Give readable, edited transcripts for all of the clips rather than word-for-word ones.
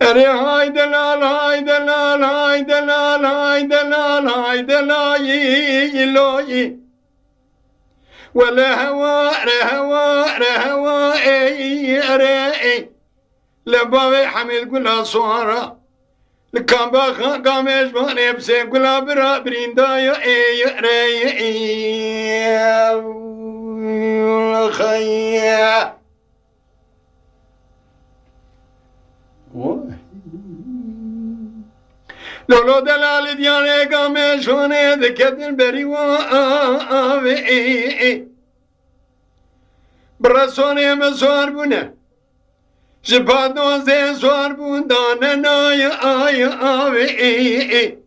أري هاي دلال هاي دلال هاي دلال هاي دلال هاي دلال يلوي ولا هوا رهوا رهوا اي أري لبابي حميد كلها صورة لكان باخا قامش باني بسي كلها برا بريندايا اي أري اي خيا لولو دلال ديانه قامه شونه دكتن بري وآوي برسونه مسوار بونه جبادو زي سوار بون دانا ناي آي آوي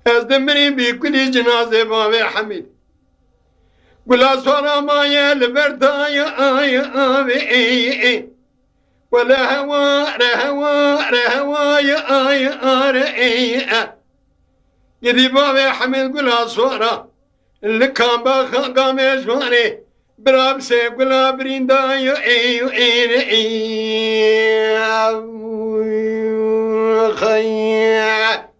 از دمري بكل جنازة بابي حميد قلا سورا مايا لبرداي آي آوي ولا هوا رهوا رهوا يا آي آرئي يدي بابي حميد قلا صورة اللي كان باخا قام يجواني براب سي قلا بريندا يا اي خيا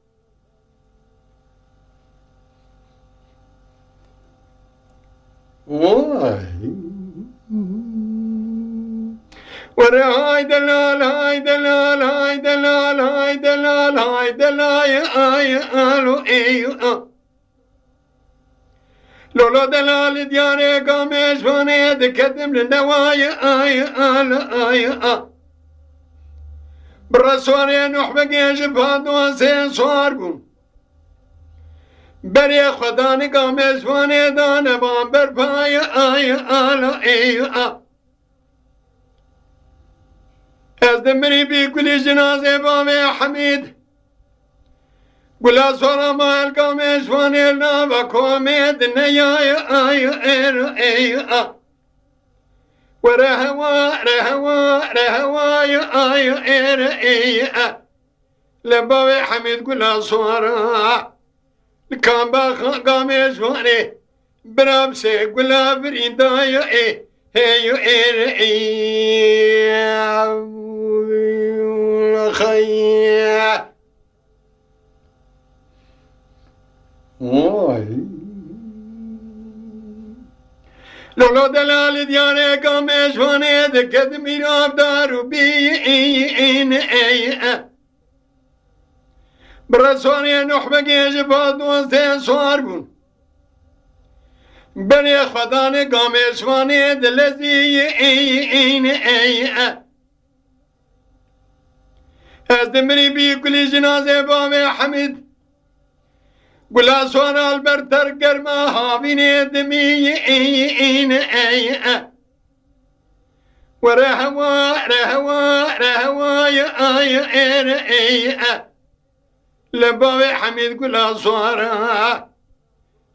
ورا هاي دلال هاي دلال هاي دلال هاي دلال هاي دلال هاي الو ايو لولو دلال ديانه قامش فاني دكتم للنوايا اي ال اي برسوري نحبق جبهات وانسين صاربون بري خداني قامش فاني دان بامبر بايا اي ال ايو از دمري بكل جنازة بامي حميد قلا صورة ما القامش فاني لنا بكوميد نيايا اي اي ورهوا رهوا رهوا يا اي اي لبابي حميد قلا صورة كان باخ قامش فاني برابسي قلا بريندا يا اي هي خيا لولو دلال ديانه قامش فاني دكت ميراب دارو بيين اي برسوني نحبق يجباد وانسين صاربون بني خداني قامش فاني دلزي اي از دمري بكل جنازة بامي حميد قلا صورة البرتر قرما هابيني دمي اي ورهوا رهوا رهوا يا اي لبابي حميد قلا صورة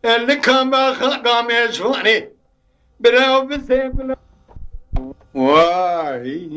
اللي كان باخ قامش فاني براو بسي قلا واي